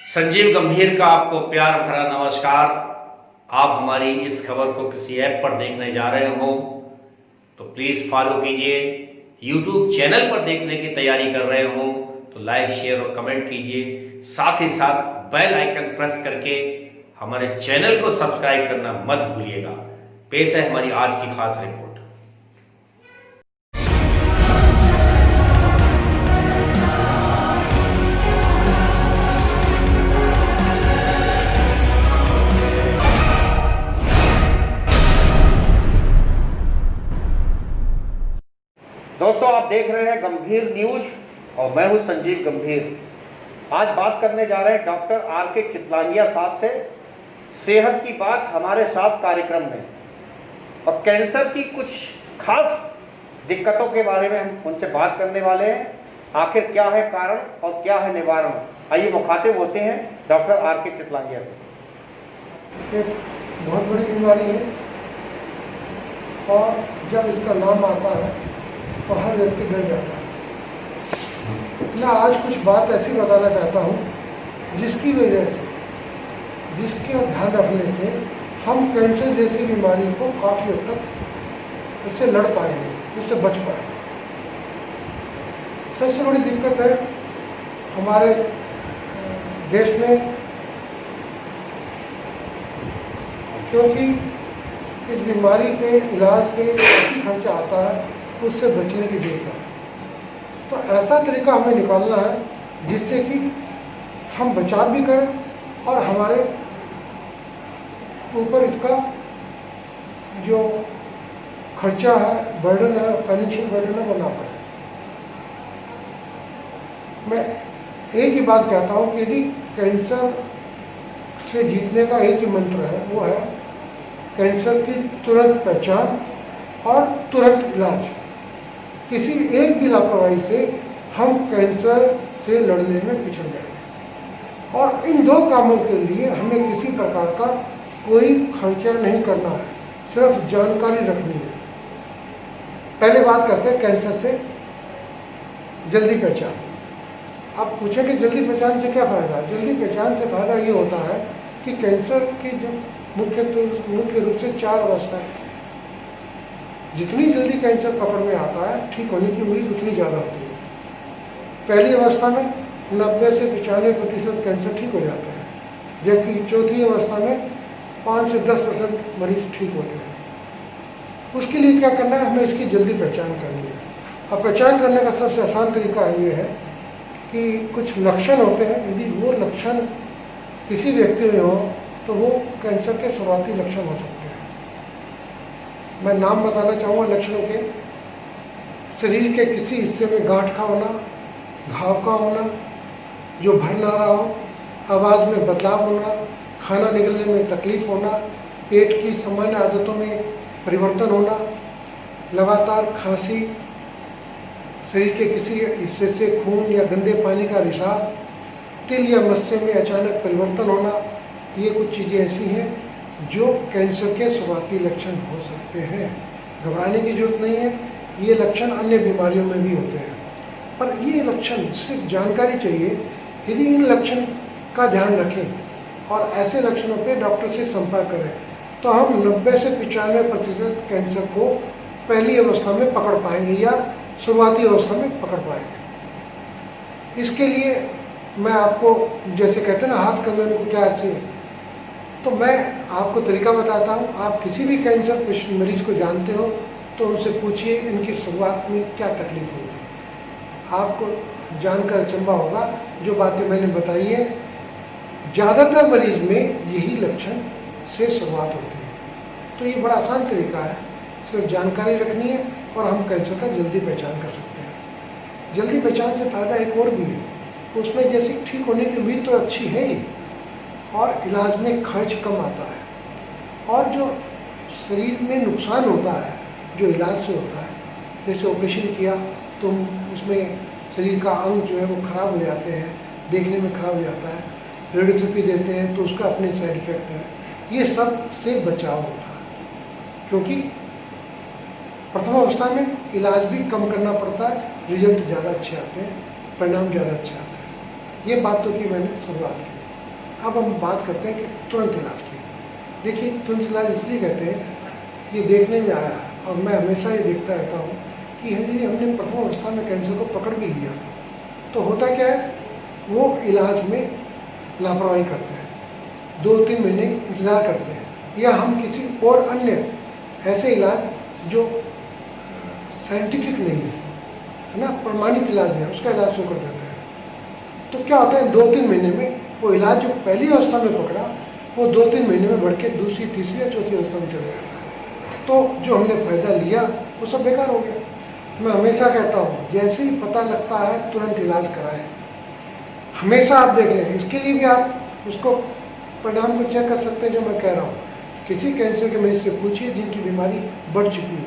संजीव गंभीर का आपको प्यार भरा नमस्कार। आप हमारी इस खबर को किसी ऐप पर देखने जा रहे हो तो प्लीज़ फॉलो कीजिए। यूट्यूब चैनल पर देखने की तैयारी कर रहे हो तो लाइक शेयर और कमेंट कीजिए। साथ ही साथ बेल आइकन प्रेस करके हमारे चैनल को सब्सक्राइब करना मत भूलिएगा। पेश है हमारी आज की खास रिपोर्ट। दोस्तों, आप देख रहे हैं गंभीर न्यूज और मैं हूं संजीव गंभीर। आज बात करने जा रहे हैं डॉक्टर आर.के. चितलानिया साहब से सेहत की बात हमारे साथ कार्यक्रम में, और कैंसर की कुछ खास दिक्कतों के बारे में हम उनसे बात करने वाले हैं। आखिर क्या है कारण और क्या है निवारण, आइए मुखातिब होते हैं डॉक्टर आर.के. चितलानिया से। एक बहुत बड़ी बीमारी है और जब इसका नाम आता है तो हर व्यक्ति डर जाता है। मैं आज कुछ बात ऐसी बताना चाहता हूँ जिसकी वजह से, जिसके ध्यान रखने से हम कैंसर जैसी बीमारी को काफ़ी हद तक इससे लड़ पाएंगे, इससे बच पाएंगे। सबसे बड़ी दिक्कत है हमारे देश में, क्योंकि इस बीमारी के इलाज पे काफ़ी खर्चा आता है, उससे बचने की जरूरत है। तो ऐसा तरीका हमें निकालना है जिससे कि हम बचाव भी करें और हमारे ऊपर इसका जो खर्चा है, बर्डन है, फाइनेंशियल बर्डन है, वो ना पड़े। मैं एक ही बात कहता हूँ कि यदि कैंसर से जीतने का एक ही मंत्र है, वो है कैंसर की तुरंत पहचान और तुरंत इलाज। किसी एक भी लापरवाही से हम कैंसर से लड़ने में पिछड़ जाएंगे, और इन दो कामों के लिए हमें किसी प्रकार का कोई खर्चा नहीं करना है, सिर्फ जानकारी रखनी है। पहले बात करते हैं कैंसर से जल्दी पहचान। आप पूछेंगे जल्दी पहचान से क्या फ़ायदा है? जल्दी पहचान से फ़ायदा ये होता है कि कैंसर की जो मुख्य रूप से 4 अवस्था है। जितनी जल्दी कैंसर पकड़ में आता है, ठीक होने की उम्मीद उतनी ज़्यादा होती है। पहली अवस्था में 90 से 95% कैंसर ठीक हो जाता है, जबकि चौथी अवस्था में 5 से 10% मरीज ठीक होते हैं। उसके लिए क्या करना है? हमें इसकी जल्दी पहचान करनी है। अब पहचान करने का सबसे आसान तरीका ये है कि कुछ लक्षण होते हैं, यदि वो लक्षण किसी व्यक्ति में हो तो वो कैंसर के शुरुआती लक्षण हो सकते हैं। मैं नाम बताना चाहूँगा लक्षणों के। शरीर के किसी हिस्से में गांठ का होना, घाव का होना जो भर ना रहा हो, आवाज़ में बदलाव होना, खाना निगलने में तकलीफ होना, पेट की सामान्य आदतों में परिवर्तन होना, लगातार खांसी, शरीर के किसी हिस्से से खून या गंदे पानी का रिसाव, तिल या मस्से में अचानक परिवर्तन होना, ये कुछ चीज़ें ऐसी हैं जो कैंसर के शुरुआती लक्षण हो सकते हैं। घबराने की जरूरत नहीं है, ये लक्षण अन्य बीमारियों में भी होते हैं, पर ये लक्षण सिर्फ जानकारी चाहिए। यदि इन लक्षण का ध्यान रखें और ऐसे लक्षणों पे डॉक्टर से संपर्क करें तो हम 90 से 95% कैंसर को पहली अवस्था में पकड़ पाएंगे या शुरुआती अवस्था में पकड़ पाएंगे। इसके लिए मैं आपको, जैसे कहते हैं ना हाथ कंगन को क्या अर्थ है, तो मैं आपको तरीका बताता हूँ। आप किसी भी कैंसर मरीज को जानते हो तो उनसे पूछिए इनकी शुरुआत में क्या तकलीफ होती है। आपको जानकर अचंभा होगा, जो बातें मैंने बताई है ज़्यादातर मरीज में यही लक्षण से शुरुआत होती है। तो ये बड़ा आसान तरीका है, सिर्फ जानकारी रखनी है और हम कैंसर का जल्दी पहचान कर सकते हैं। जल्दी पहचान से फ़ायदा एक और भी है, उसमें जैसे ठीक होने की उम्मीद तो अच्छी है ही, और इलाज में खर्च कम आता है, और जो शरीर में नुकसान होता है जो इलाज से होता है, जैसे ऑपरेशन किया तो उसमें शरीर का अंग जो है वो ख़राब हो जाते हैं, देखने में ख़राब हो जाता है, रेडियोथेरेपी देते हैं तो उसका अपने साइड इफ़ेक्ट है, ये सब से बचाव होता है। क्योंकि प्रथम अवस्था में इलाज भी कम करना पड़ता है, रिजल्ट ज़्यादा अच्छे आते हैं, परिणाम ज़्यादा अच्छे आते हैं। ये बात तो की मैंने शुरुआत की। अब हम बात करते हैं कि तुरंत इलाज की। देखिए, तुरंत इलाज इसलिए कहते हैं, ये देखने में आया और मैं हमेशा ये देखता रहता हूँ कि यदि हमने प्रथम अवस्था में कैंसर को पकड़ भी लिया तो होता क्या है, वो इलाज में लापरवाही करते हैं, 2-3 महीने इंतज़ार करते हैं, या हम किसी और अन्य ऐसे इलाज जो साइंटिफिक नहीं है ना, प्रमाणित इलाज है, उसका इलाज शुरू कर देते हैं। तो क्या होता है, 2-3 महीने में वो इलाज जो पहली अवस्था में पकड़ा वो 2-3 महीने में बढ़ के दूसरी, तीसरी या चौथी अवस्था में चले जाता है। तो जो हमने फ़ायदा लिया वो सब बेकार हो गया। मैं हमेशा कहता हूँ, जैसे ही पता लगता है तुरंत इलाज कराएं। हमेशा आप देख लें, इसके लिए भी आप उसको परिणाम को चेक कर सकते हैं। जो मैं कह रहा हूँ, किसी कैंसर के मरीज से पूछिए जिनकी बीमारी बढ़ चुकी हो,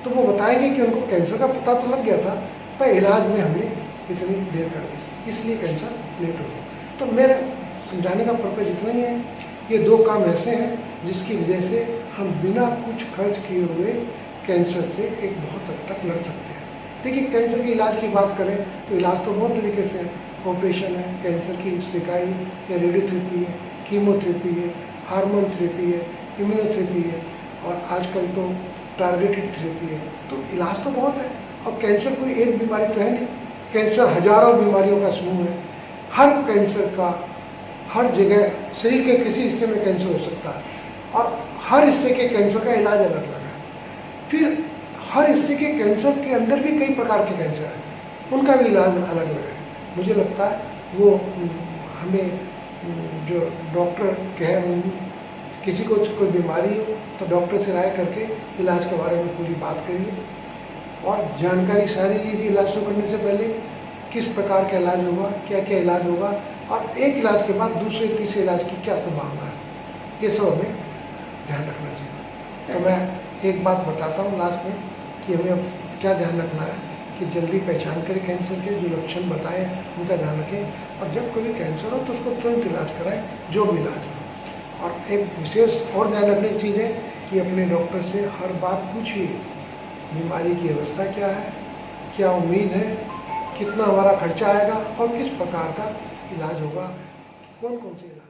तो वो बताएंगे कि उनको कैंसर का पता तो लग गया था पर इलाज में हमने इतनी देर कर दी, इसलिए कैंसर लेट हो गया। तो मेरा समझाने का पर्पज़ इतना ही है, ये 2 काम ऐसे हैं जिसकी वजह से हम बिना कुछ खर्च किए हुए कैंसर से एक बहुत हद तक लड़ सकते हैं। देखिए, कैंसर के इलाज की बात करें तो इलाज तो बहुत तरीके से है। ऑपरेशन है, कैंसर की सिकाई या रेडियोथेरेपी है, कीमोथेरेपी है, हार्मोन थेरेपी है, इम्यूनोथेरेपी है, और आजकल तो टारगेटेड थेरेपी है। तो इलाज तो बहुत है, और कैंसर कोई एक बीमारी तो है नहीं, कैंसर हजारों बीमारियों का समूह है। हर कैंसर का हर जगह शरीर के किसी हिस्से में कैंसर हो सकता है, और हर हिस्से के कैंसर का इलाज अलग अलग है। फिर हर हिस्से के कैंसर के अंदर भी कई प्रकार के कैंसर हैं, उनका भी इलाज अलग अलग है। मुझे लगता है वो हमें जो डॉक्टर कहे, किसी को कोई बीमारी हो तो डॉक्टर से राय करके इलाज के बारे में पूरी बात करिए, और जानकारी सारी लीजिए इलाज शुरू करने से पहले, किस प्रकार का इलाज होगा, क्या क्या इलाज होगा, और एक इलाज के बाद दूसरे तीसरे इलाज की क्या संभावना है, ये सब हमें ध्यान रखना चाहिए। तो मैं एक बात बताता हूँ लास्ट में कि हमें अब क्या ध्यान रखना है कि जल्दी पहचान करें कैंसर के, जो लक्षण बताएं उनका ध्यान रखें, और जब कभी कैंसर हो तो उसको तुरंत इलाज कराएं, जो भी इलाज हो। और एक विशेष और ध्यान रखने की चीज़ है कि अपने डॉक्टर से हर बात पूछिए, बीमारी की अवस्था क्या है, क्या उम्मीद है, कितना हमारा खर्चा आएगा, और किस प्रकार का इलाज होगा, कौन कौन से इलाज